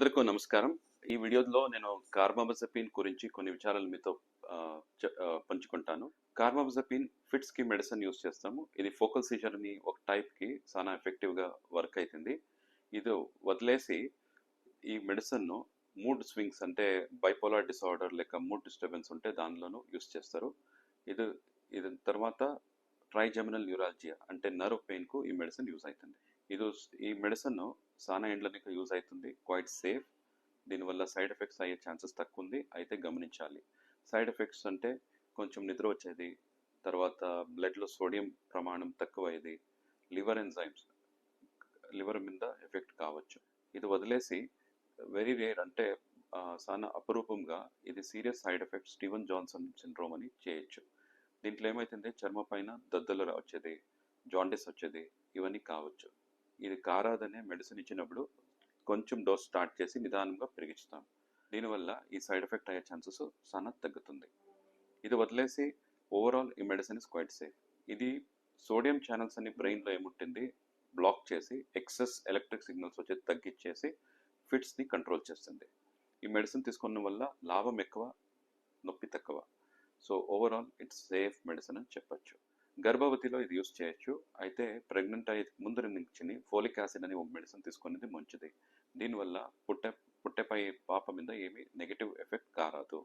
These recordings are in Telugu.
అందరికీ నమస్కారం. ఈ వీడియోలో నేను కార్బామజెపిన్ గురించి కొన్ని విచారాలు మీతో పంచుకుంటాను. కార్బామజెపిన్ ఫిట్స్‌కి మెడిసిన్ యూజ్ చేస్తాము. ఇది ఫోకల్ సీజర్‌ని ఒక టైప్‌కి చాలా ఎఫెక్టివ్‌గా వర్క్ అయితుంది. ఇది వదిలేసి ఈ మెడిసిన్‌ను మూడ్ స్వింగ్స్ అంటే బైపోలార్ డిసార్డర్ లేక మూడ్ డిస్టర్బెన్స్ ఉంటే దానిలోనూ యూజ్ చేస్తారు. ఇది ఇది తర్వాత ట్రైజెమినల్ న్యూరాలజియా అంటే నర్వ్ పెయిన్‌కు ఈ మెడిసిన్ యూజ్ అయితుంది. ఈ మెడిసిన్ చాలా ఏండ్లనికి యూజ్ అవుతుంది. Quite safe. దీనివల్ల సైడ్ ఎఫెక్ట్స్ అయ్యే ఛాన్సెస్ తక్కువ ఉంది. అయితే గమనించాలి. సైడ్ ఎఫెక్ట్స్ అంటే కొంచెం నిద్ర వచ్చేది, తర్వాత బ్లడ్‌లో సోడియం ప్రమాణం తక్కువయ్యేది, లివర్ ఎంజైమ్స్ లివర్ మీద ఎఫెక్ట్ కావచ్చు. ఇది వదిలేసి వెరీ రేర్ అంటే చాలా అపురూపంగా ఇది serious side effect Steven Johnson syndrome అని చేయొచ్చు. దీంట్లో ఏమైతుంది, చర్మం పైన దద్దులు వచ్చేది, జాండిస్ వచ్చేది, ఇవన్నీ కావచ్చు. ఇది కారాదనే మెడిసిన్ ఇచ్చినప్పుడు కొంచెం డోస్ స్టార్ట్ చేసి నిదానంగా పెరిగిస్తాం. దీనివల్ల ఈ సైడ్ ఎఫెక్ట్ అయ్యే ఛాన్సెస్ చాలా తగ్గుతుంది. ఇది వదిలేసి ఓవరాల్ ఈ మెడిసిన్ ఇస్ క్వైట్ సేఫ్. ఇది సోడియం ఛానల్స్ అని బ్రెయిన్లో ఏముంటుంది బ్లాక్ చేసి ఎక్సెస్ ఎలక్ట్రిక్ సిగ్నల్స్ వచ్చేది తగ్గించేసి ఫిట్స్ని కంట్రోల్ చేస్తుంది. ఈ మెడిసిన్ తీసుకున్న వల్ల లాభం ఎక్కువ, నొప్పి తక్కువ. So overall it's safe medicine అని చెప్పచ్చు. గర్భవతిలో ఇది యూస్ చేయొచ్చు. అయితే ప్రెగ్నెంట్ అయ్యే ముందు నుంచి ఫోలిక్ యాసిడ్ అనే ఒక మెడిసిన్ తీసుకునేది మంచిది. దీనివల్ల పుట్టెపై పాప మీద ఏమీ నెగిటివ్ ఎఫెక్ట్ కారాదు.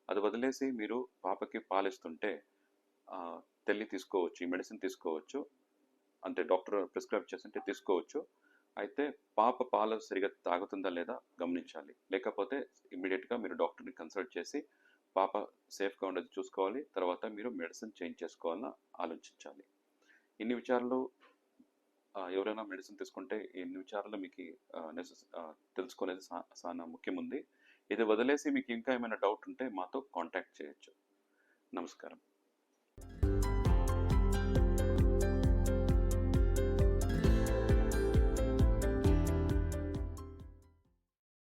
అది వదిలేసి మీరు పాపకి పాలిస్తుంటే తల్లి తీసుకోవచ్చు, ఈ మెడిసిన్ తీసుకోవచ్చు. అంటే డాక్టర్ ప్రిస్క్రైబ్ చేస్తుంటే తీసుకోవచ్చు. అయితే పాప పాలు సరిగా తాగుతుందా లేదా గమనించాలి. లేకపోతే ఇమ్మీడియట్గా మీరు డాక్టర్ని కన్సల్ట్ చేసి పాప సేఫ్గా ఉండేది చూసుకోవాలి. తర్వాత మీరు మెడిసిన్ చేంజ్ చేసుకోవాలని ఆలోచించాలి. ఇన్ని విచారాలు ఎవరైనా మెడిసిన్ తీసుకుంటే ఇన్ని విచారాలు మీకు తెలుసుకునేది చాలా ముఖ్యం ఉంది. ఇది వదిలేసి మీకు ఇంకా ఏమైనా డౌట్ ఉంటే మాతో కాంటాక్ట్ చేయొచ్చు. నమస్కారం.